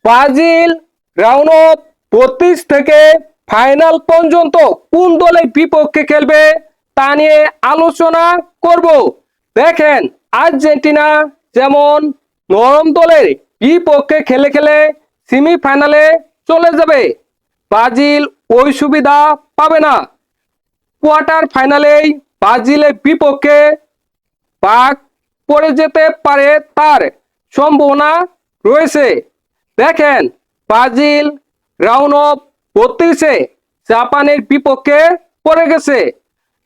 Brazil round of 32 থেকে final পর্যন্ত কোন দলের বিপক্ষে খেলবে তা নিয়ে আলোচনা করব। দেখেন, আর্জেন্টিনা যেমন নরম দলের বিপক্ষে খেলে খেলে সেমিফাইনালে চলে যাবে, ব্রাজিল ওই সুবিধা পাবে না। কোয়ার্টার ফাইনালেই ব্রাজিলের বিপক্ষে ভাগ পড়ে যেতে পারে, তার সম্ভাবনা রয়েছে। দেখেন, ব্রাজিল রাউন্ড অফ 32-এ জাপানের বিপক্ষে পড়ে গেছে।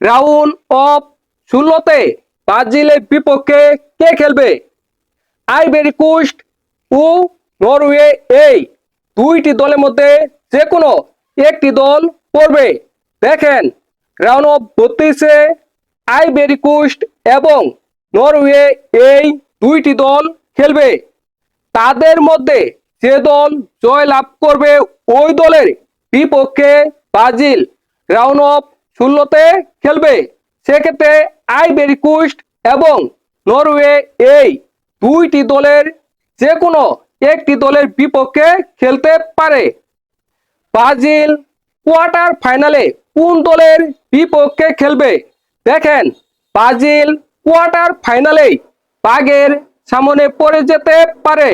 রাউন্ড অফ 16-তে ব্রাজিলের বিপক্ষে কে খেলবে? আইভরি কোস্ট ও নরওয়ে, এই দুইটি দলের মধ্যে যে কোনো একটি দল পড়বে। দেখেন, রাউন্ড অফ 32-এ আইভরি কোস্ট এবং নরওয়ে এই দুইটি দল খেলবে। তাদের মধ্যে যে দল জয় লাভ করবে ওই দলের বিপক্ষে ব্রাজিল রাউন্ড অফ 16-তে খেলবে। সেক্ষেত্রে আইভরি কোস্ট এবং নরওয়ে এই দুইটি দলের যে কোনো একটি দলের বিপক্ষে খেলতে পারে। ব্রাজিল কোয়ার্টার ফাইনালে কোন দলের বিপক্ষে খেলবে? দেখেন, ব্রাজিল কোয়ার্টার ফাইনালেই বাগের সামনে পড়ে যেতে পারে।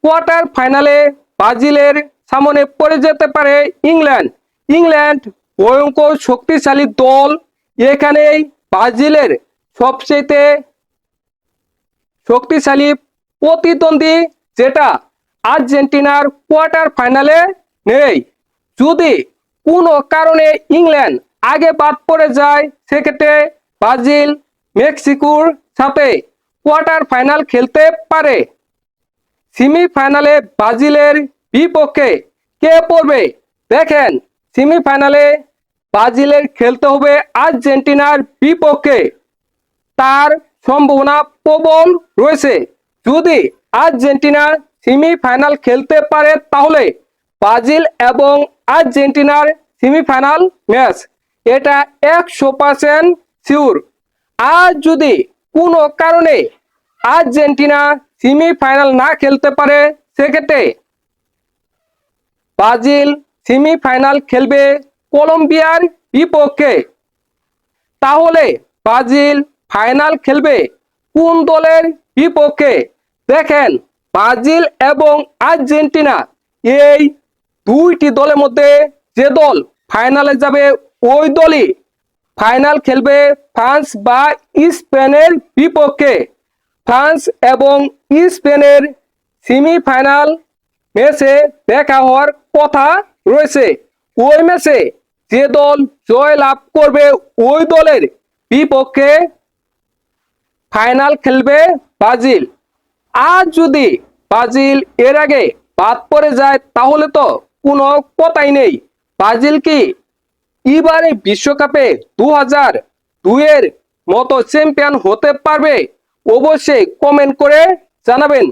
কোয়ার্টার ফাইনালে ব্রাজিলের সামনে পড়ে যেতে পারে ইংল্যান্ড। ইংল্যান্ড ভয়ঙ্কর শক্তিশালী দল। এখানেই ব্রাজিলের সবচেয়ে শক্তিশালী প্রতিদ্বন্দ্বী, যেটা আর্জেন্টিনার কোয়ার্টার ফাইনালে নেই। যদি কোনো কারণে ইংল্যান্ড আগে বাদ পড়ে যায়, সেক্ষেত্রে ব্রাজিল মেক্সিকোর সাথে কোয়ার্টার ফাইনাল খেলতে পারে। সেমিফাইনালে ব্রাজিলের বিপক্ষে কে পড়বে? দেখেন, সেমিফাইনালে ব্রাজিলের খেলতে হবে আর্জেন্টিনার বিপক্ষে। তার সম্ভাবনা প্রবল রয়েছে। যদি আর্জেন্টিনা সেমিফাইনাল খেলতে পারে, তাহলে ব্রাজিল এবং আর্জেন্টিনার সেমিফাইনাল ম্যাচ, এটা 100% শিওর। আর যদি কোনো কারণে আর্জেন্টিনা সেমিফাইনাল না খেলতে পারে, সেক্ষেত্রে ব্রাজিল সেমিফাইনাল খেলবে কলম্বিয়ার বিপক্ষে। তাহলে ব্রাজিল ফাইনাল খেলবে কোন দলের বিপক্ষে? দেখেন, ব্রাজিল এবং আর্জেন্টিনা এই দুইটি দলের মধ্যে যে দল ফাইনালে যাবে ওই দলই ফাইনাল খেলবে ফ্রান্স বা স্পেনের বিপক্ষে। ফ্রান্স এবং স্পেনের সেমিফাইনাল ম্যাচে দেখা হওয়ার কথা রয়েছে। ওই ম্যাচে যে দল জয় লাভ করবে ওই দলের বিপক্ষে ফাইনাল খেলবে ব্রাজিল। আর যদি ব্রাজিল এর আগে বাদ পড়ে যায়, তাহলে তো কোনো কথাই নেই। ব্রাজিল কি এবারে বিশ্বকাপে 2002-এর মতো চ্যাম্পিয়ন হতে পারবে? অবশ্যই কমেন্ট করে জানাবেন।